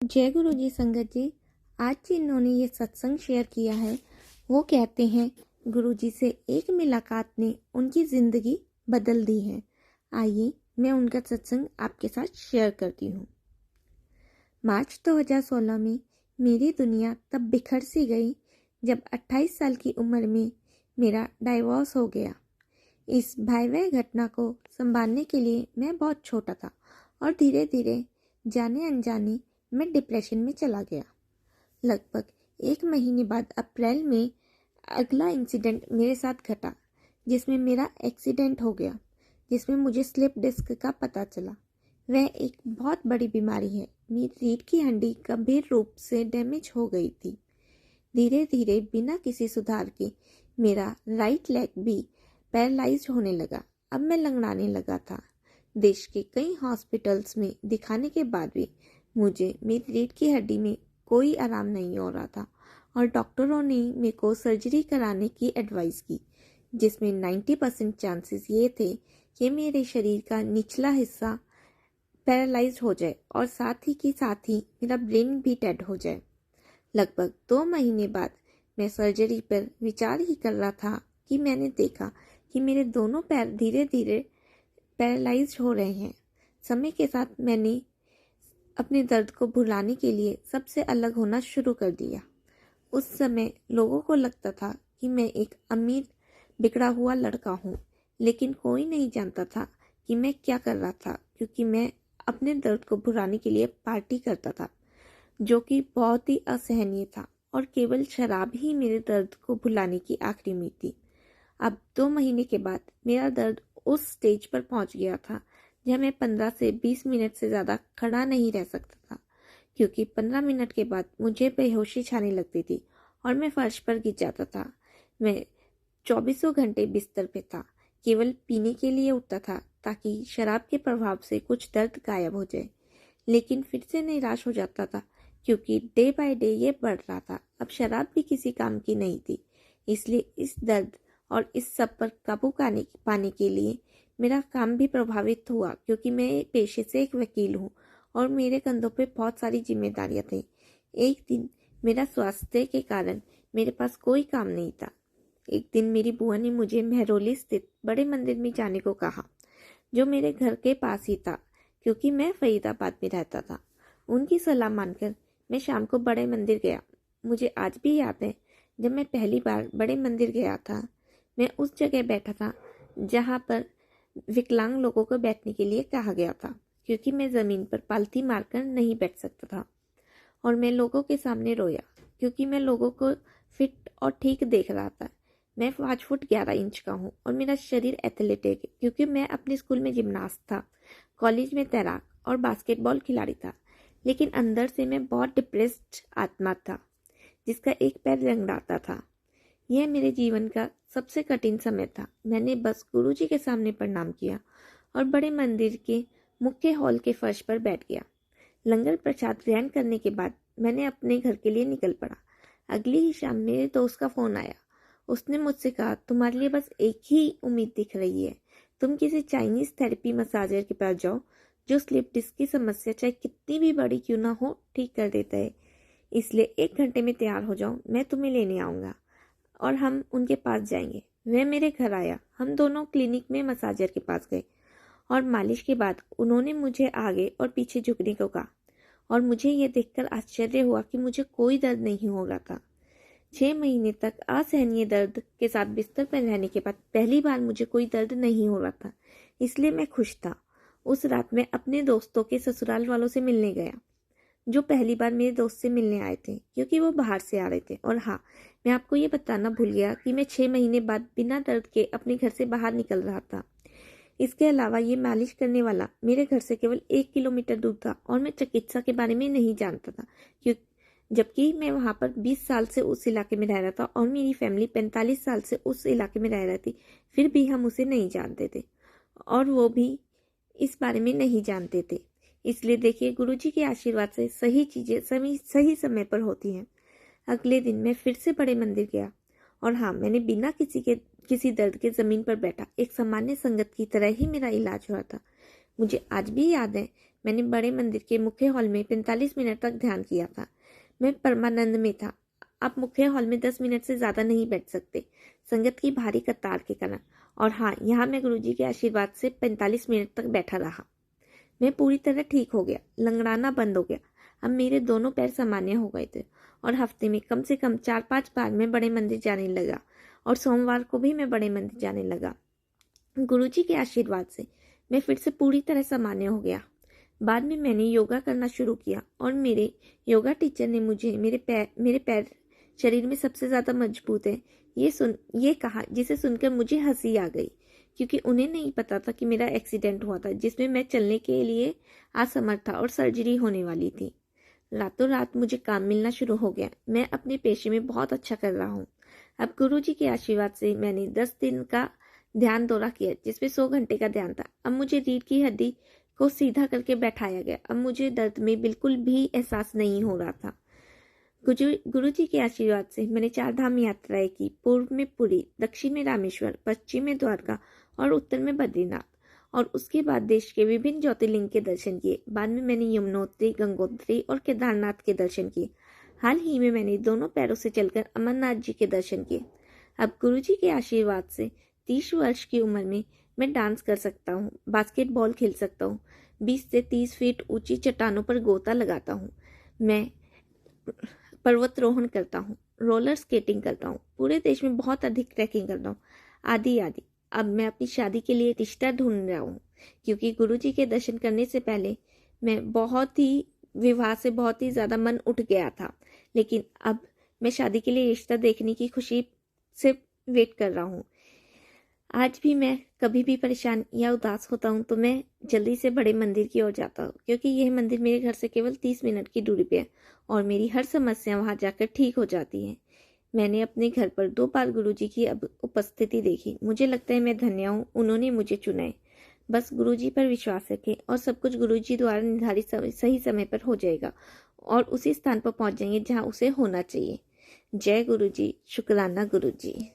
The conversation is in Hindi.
जय गुरु जी संगत जी। आज जिन्होंने ये सत्संग शेयर किया है वो कहते हैं गुरु जी से एक मुलाकात ने उनकी ज़िंदगी बदल दी है। आइए मैं उनका सत्संग आपके साथ शेयर करती हूँ। मार्च 2016 में मेरी दुनिया तब बिखर सी गई जब 28 साल की उम्र में मेरा डाइवोर्स हो गया। इस भयावह घटना को संभालने के लिए मैं बहुत छोटा था और धीरे धीरे जाने अनजाने मैं डिप्रेशन में चला गया। लगभग 1 महीने बाद अप्रैल में अगला इंसिडेंट मेरे साथ घटा, जिसमें मेरा एक्सीडेंट हो गया, जिसमें मुझे स्लिप डिस्क का पता चला। वह एक बहुत बड़ी बीमारी है। मेरी रीढ़ की हड्डी गंभीर रूप से डैमेज हो गई थी। धीरे धीरे बिना किसी सुधार के मेरा राइट लेग भी पैरालाइज होने लगा। अब मैं लंगड़ाने लगा था। देश के कई हॉस्पिटल्स में दिखाने के बाद भी मुझे मेरी रीढ़ की हड्डी में कोई आराम नहीं हो रहा था और डॉक्टरों ने मेरे को सर्जरी कराने की एडवाइस की, जिसमें 90% चांसेस ये थे कि मेरे शरीर का निचला हिस्सा पैरालाइज हो जाए और साथ ही मेरा ब्रेन भी डेड हो जाए। लगभग 2 महीने बाद मैं सर्जरी पर विचार ही कर रहा था कि मैंने देखा कि मेरे दोनों पैर धीरे धीरे पैरालाइज हो रहे हैं। समय के साथ मैंने अपने दर्द को भुलाने के लिए सबसे अलग होना शुरू कर दिया। उस समय लोगों को लगता था कि मैं एक अमीर बिगड़ा हुआ लड़का हूँ, लेकिन कोई नहीं जानता था कि मैं क्या कर रहा था, क्योंकि मैं अपने दर्द को भुलाने के लिए पार्टी करता था, जो कि बहुत ही असहनीय था और केवल शराब ही मेरे दर्द को भुलाने की आखिरी उम्मीद थी। अब 2 महीने के बाद मेरा दर्द उस स्टेज पर पहुंच गया था जहाँ मैं 15 से 20 मिनट से ज़्यादा खड़ा नहीं रह सकता था, क्योंकि 15 मिनट के बाद मुझे बेहोशी छाने लगती थी और मैं फर्श पर गिर जाता था। मैं 24 घंटे बिस्तर पे था, केवल पीने के लिए उठता था ताकि शराब के प्रभाव से कुछ दर्द गायब हो जाए, लेकिन फिर से निराश हो जाता था क्योंकि डे बाय डे ये बढ़ रहा था। अब शराब भी किसी काम की नहीं थी। इसलिए इस दर्द और इस सब पर काबू पाने के लिए मेरा काम भी प्रभावित हुआ, क्योंकि मैं पेशे से एक वकील हूँ और मेरे कंधों पे बहुत सारी जिम्मेदारियां थी। एक दिन मेरा स्वास्थ्य के कारण मेरे पास कोई काम नहीं था। एक दिन मेरी बुआ ने मुझे महरौली स्थित बड़े मंदिर में जाने को कहा, जो मेरे घर के पास ही था, क्योंकि मैं फरीदाबाद में रहता था। उनकी सलाह मानकर मैं शाम को बड़े मंदिर गया। मुझे आज भी याद है, जब मैं पहली बार बड़े मंदिर गया था, मैं उस जगह बैठा था जहाँ पर विकलांग लोगों को बैठने के लिए कहा गया था, क्योंकि मैं ज़मीन पर पालथी मारकर नहीं बैठ सकता था। और मैं लोगों के सामने रोया, क्योंकि मैं लोगों को फिट और ठीक देख रहा था। मैं 5 फुट 11 इंच का हूँ और मेरा शरीर एथलेटिक है, क्योंकि मैं अपने स्कूल में जिम्नास्ट था, कॉलेज में तैराक और बास्केटबॉल खिलाड़ी था। लेकिन अंदर से मैं बहुत डिप्रेस्ड आत्मा था, जिसका एक पैर रंगड़ाता था। यह मेरे जीवन का सबसे कठिन समय था। मैंने बस गुरुजी के सामने प्रणाम किया और बड़े मंदिर के मुख्य हॉल के फर्श पर बैठ गया। लंगर प्रसाद ग्रहण करने के बाद मैंने अपने घर के लिए निकल पड़ा। अगली ही शाम मेरे दोस्त का फोन आया। उसने मुझसे कहा, तुम्हारे लिए बस एक ही उम्मीद दिख रही है, तुम किसी चाइनीज थेरेपी मसाजर के पास जाओ, जो स्लिप डिस्क की समस्या चाहे कितनी भी बड़ी क्यों ना हो ठीक कर देता है। इसलिए 1 घंटे में तैयार हो जाओ, मैं तुम्हें लेने आऊँगा और हम उनके पास जाएंगे। वह मेरे घर आया। हम दोनों क्लिनिक में मसाजर के पास गए और मालिश के बाद उन्होंने मुझे आगे और पीछे झुकने को कहा और मुझे यह देखकर आश्चर्य हुआ कि मुझे कोई दर्द नहीं हो रहा था। 6 महीने तक असहनीय दर्द के साथ बिस्तर पर रहने के बाद पहली बार मुझे कोई दर्द नहीं हो रहा था, इसलिए मैं खुश था। उस रात मैं अपने दोस्तों के ससुराल वालों से मिलने गया, जो पहली बार मेरे दोस्त से मिलने आए थे, क्योंकि वो बाहर से आ रहे थे। और हाँ, मैं आपको ये बताना भूल गया कि मैं 6 महीने बाद बिना दर्द के अपने घर से बाहर निकल रहा था। इसके अलावा ये मालिश करने वाला मेरे घर से केवल 1 किलोमीटर दूर था और मैं चिकित्सा के बारे में नहीं जानता था, क्योंकि जबकि मैं वहाँ पर 20 साल से उस इलाके में रह रहा था और मेरी फैमिली 45 साल से उस इलाके में रह रही थी। फिर भी हम उसे नहीं जानते थे और वो भी इस बारे में नहीं जानते थे। इसलिए देखिए, गुरुजी के आशीर्वाद से सही चीजें सही समय पर होती हैं। अगले दिन मैं फिर से बड़े मंदिर गया और हाँ, मैंने बिना किसी दर्द के जमीन पर बैठा एक सामान्य संगत की तरह ही मेरा इलाज हुआ था। मुझे आज भी याद है, मैंने बड़े मंदिर के मुख्य हॉल में 45 मिनट तक ध्यान किया था। मैं परमानंद में था। आप मुख्य हॉल में 10 मिनट से ज्यादा नहीं बैठ सकते, संगत की भारी कतार के कारण। और हाँ, यहाँ मैं गुरुजी के आशीर्वाद से 45 मिनट तक बैठा रहा। मैं पूरी तरह ठीक हो गया, लंगड़ाना बंद हो गया। अब मेरे दोनों पैर सामान्य हो गए थे और हफ्ते में कम से कम 4-5 बार मैं बड़े मंदिर जाने लगा और सोमवार को भी मैं बड़े मंदिर जाने लगा। गुरुजी के आशीर्वाद से मैं फिर से पूरी तरह सामान्य हो गया। बाद में मैंने योगा करना शुरू किया और मेरे योगा टीचर ने मुझे मेरे पैर शरीर में सबसे ज्यादा मजबूत है ये कहा, जिसे सुनकर मुझे हंसी आ गई, क्योंकि उन्हें नहीं पता था कि मेरा एक्सीडेंट हुआ था जिसमें मैं चलने के लिए असमर्थ था और सर्जरी होने वाली थी। रातों रात मुझे काम मिलना शुरू हो गया। मैं अपने पेशे में बहुत अच्छा कर रहा हूँ। अब गुरुजी के आशीर्वाद से मैंने 10 दिन का ध्यान दौरा किया, जिसमें 100 घंटे का ध्यान था। अब मुझे रीढ़ की हड्डी को सीधा करके बैठाया गया। अब मुझे दर्द में बिल्कुल भी एहसास नहीं हो रहा था। गुरुजी के आशीर्वाद से मैंने 4 धाम यात्राएं की। पूर्व में पुरी, दक्षिण में रामेश्वर, पश्चिम में द्वारका और उत्तर में बद्रीनाथ। और उसके बाद देश के विभिन्न ज्योतिर्लिंग के दर्शन किए। बाद में मैंने यमुनोत्री, गंगोत्री और केदारनाथ के दर्शन किए। हाल ही में मैंने दोनों पैरों से चलकर अमरनाथ जी के दर्शन किए। अब गुरुजी के आशीर्वाद से 30 वर्ष की उम्र में मैं डांस कर सकता हूँ, बास्केटबॉल खेल सकता हूँ, 20 से 30 फीट ऊंची चट्टानों पर गोता लगाता हूँ, मैं पर्वतारोहण करता हूँ, रोलर स्केटिंग करता हूँ, पूरे देश में बहुत अधिक ट्रैकिंग करता हूँ, आदि आदि। अब मैं अपनी शादी के लिए रिश्ता ढूंढ रहा हूँ, क्योंकि गुरुजी के दर्शन करने से पहले मैं विवाह से बहुत ही ज्यादा मन उठ गया था। लेकिन अब मैं शादी के लिए रिश्ता देखने की खुशी से वेट कर रहा हूँ। आज भी मैं कभी भी परेशान या उदास होता हूँ तो मैं जल्दी से बड़े मंदिर की ओर जाता हूँ, क्योंकि यह मंदिर मेरे घर से केवल 30 मिनट की दूरी पे है और मेरी हर समस्या वहां जाकर ठीक हो जाती है। मैंने अपने घर पर 2 बार गुरुजी की उपस्थिति देखी। मुझे लगता है मैं धन्य हूँ, उन्होंने मुझे चुना है। बस गुरुजी पर विश्वास रखें और सब कुछ गुरुजी द्वारा निर्धारित सही समय पर हो जाएगा और उसी स्थान पर पहुंच जाएंगे जहाँ उसे होना चाहिए। जय गुरुजी, शुक्राना गुरुजी।